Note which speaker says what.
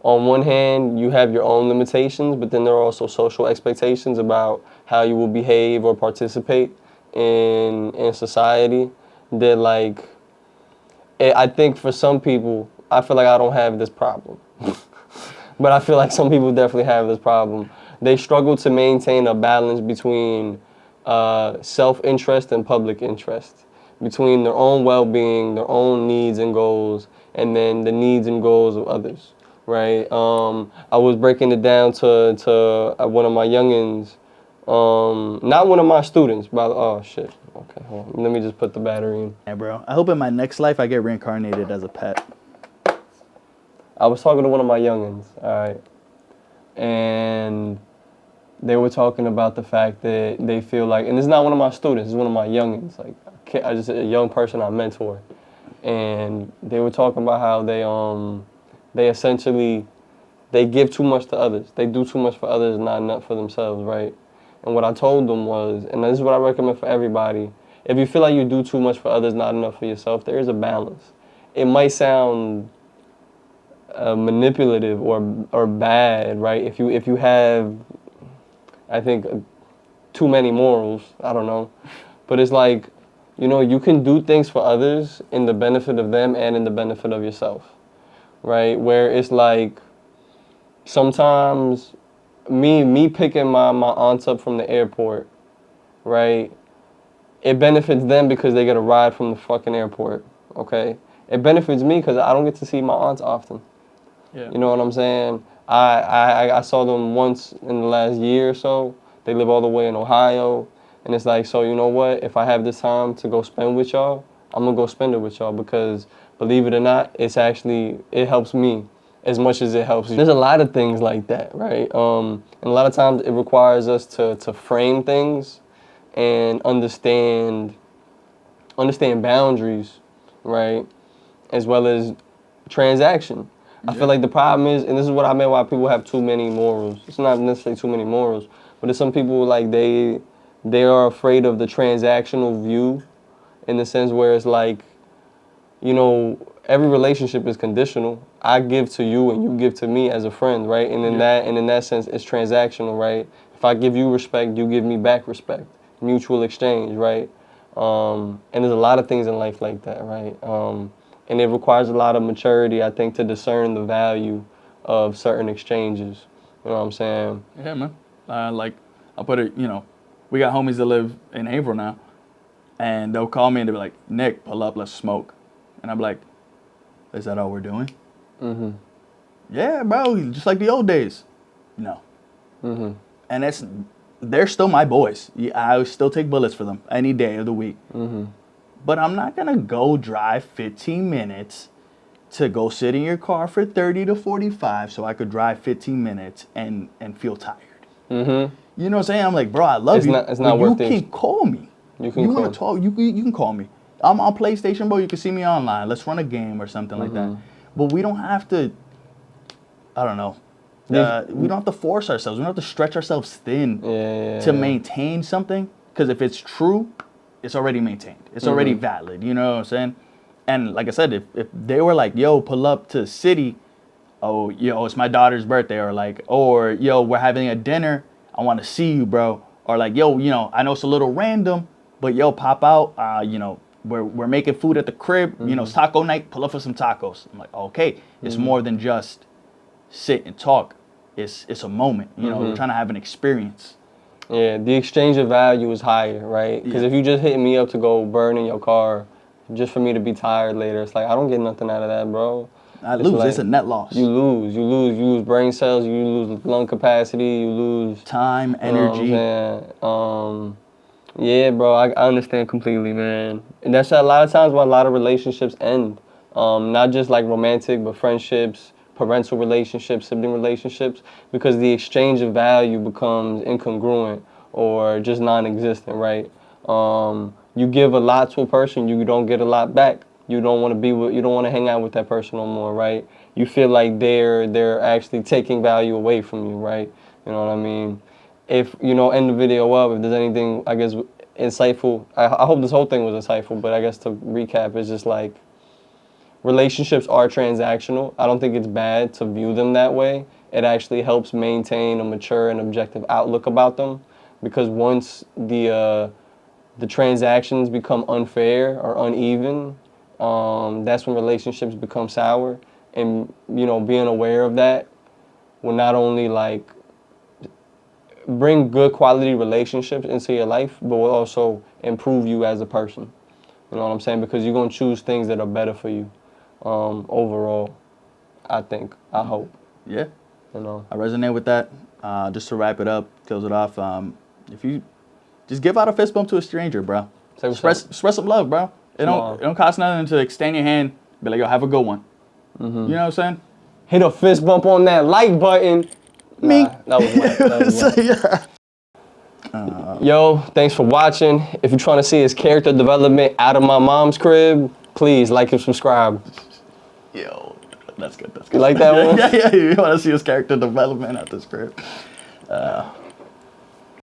Speaker 1: on one hand, you have your own limitations, but then there are also social expectations about how you will behave or participate in society. That like, I think for some people, I feel like I don't have this problem, but I feel like some people definitely have this problem. They struggle to maintain a balance between self-interest and public interest, between their own well-being, their own needs and goals, and then the needs and goals of others, right? I was breaking it down to one of my youngins, not one of my students, but oh shit. Okay, hold on. Let me just put the battery in.
Speaker 2: Yeah, bro. I hope in my next life I get reincarnated as a pet.
Speaker 1: I was talking to one of my youngins, all right, and they were talking about the fact that they feel like, and this is not one of my students, it's one of my youngins, like I just a young person I mentor, and they were talking about how they essentially they give too much to others, they do too much for others, not enough for themselves, right? And what I told them was, and this is what I recommend for everybody, if you feel like you do too much for others, not enough for yourself, there is a balance. It might sound manipulative or bad, right? If you have, I think, too many morals, I don't know, but it's like, you know, you can do things for others in the benefit of them and in the benefit of yourself, right? Where it's like sometimes me picking my aunts up from the airport, right? It benefits them because they get a ride from the fucking airport, okay? It benefits me because I don't get to see my aunts often.
Speaker 2: Yeah.
Speaker 1: You know what I'm saying? I saw them once in the last year or so. They live all the way in Ohio. And it's like, so you know what? If I have this time to go spend with y'all, I'm going to go spend it with y'all because, believe it or not, it helps me as much as it helps you. There's a lot of things like that, right? And a lot of times it requires us to frame things and understand boundaries, right? As well as transaction. I feel like the problem is, and this is what I meant why people have too many morals. It's not necessarily too many morals, but there's some people like they are afraid of the transactional view in the sense where it's like, you know, every relationship is conditional. I give to you and you give to me as a friend, right? And in that sense, it's transactional, right? If I give you respect, you give me back respect. Mutual exchange, right? And there's a lot of things in life like that, right? And it requires a lot of maturity, I think, to discern the value of certain exchanges. You know what I'm saying?
Speaker 2: Yeah, man. Like, I'll put it, you know, we got homies that live in Haverhill now, and they'll call me and they'll be like, Nick, pull up, let's smoke. And I'm like, is that all we're doing?
Speaker 1: Mm-hmm.
Speaker 2: Yeah, bro, just like the old days. No.
Speaker 1: Mm-hmm.
Speaker 2: And they're still my boys. I would still take bullets for them any day of the week.
Speaker 1: Mm-hmm.
Speaker 2: But I'm not going to go drive 15 minutes to go sit in your car for 30 to 45 so I could drive 15 minutes and feel tired.
Speaker 1: Mm-hmm.
Speaker 2: You know what I'm saying? I'm like, bro, I love you.
Speaker 1: It's not worth it.
Speaker 2: You can call me.
Speaker 1: You want
Speaker 2: to talk? You can call me. I'm on PlayStation, bro. You can see me online. Let's run a game or something like that. But we don't have to, I don't know. We don't have to force ourselves. We don't have to stretch ourselves thin to maintain something. Because if it's true, it's already maintained. It's already valid. You know what I'm saying? And like I said, if they were like, yo, pull up to the city, oh, yo, it's my daughter's birthday, or like, or yo, we're having a dinner, I want to see you, bro. Or like, yo, you know, I know it's a little random, but yo, pop out, you know, we're making food at the crib, you know, it's taco night, pull up for some tacos. I'm like, okay, it's more than just sit and talk. It's a moment, you know, we're trying to have an experience.
Speaker 1: Yeah, the exchange of value is higher, right? Because if you just hitting me up to go burn in your car just for me to be tired later, it's like, I don't get nothing out of that, bro.
Speaker 2: I lose. Like, it's a net loss.
Speaker 1: You lose brain cells, you lose lung capacity, you lose
Speaker 2: time, energy.
Speaker 1: Yeah, bro, I understand completely, man. And that's a lot of times why a lot of relationships end. Not just like romantic, but friendships, parental relationships, sibling relationships, because the exchange of value becomes incongruent or just non-existent, right? You give a lot to a person, you don't get a lot back. You don't want to hang out with that person no more, right? You feel like they're actually taking value away from you, right? You know what I mean? If, you know, end the video up, if there's anything, I guess, insightful, I hope this whole thing was insightful, but I guess to recap, it's just like, relationships are transactional. I don't think it's bad to view them that way. It actually helps maintain a mature and objective outlook about them, because once the transactions become unfair or uneven, that's when relationships become sour. And being aware of that will not only like bring good quality relationships into your life, but will also improve you as a person. You know what I'm saying? Because you're gonna choose things that are better for you, overall. I think. I hope.
Speaker 2: Yeah.
Speaker 1: You know.
Speaker 2: I resonate with that. Just to wrap it up, close it off. If you just give out a fist bump to a stranger, bro. Express some love, bro. It don't cost nothing to extend your hand. Be like, yo, have a good one. You know what I'm saying?
Speaker 1: Hit a fist bump on that like button. Nah, that was whack. That was whack.
Speaker 2: Yeah.
Speaker 1: Yo, thanks for watching. If you're trying to see his character development out of my mom's crib, please like and subscribe.
Speaker 2: Yo, that's good. That's good.
Speaker 1: You like that one?
Speaker 2: Yeah. You want to see his character development at this crib.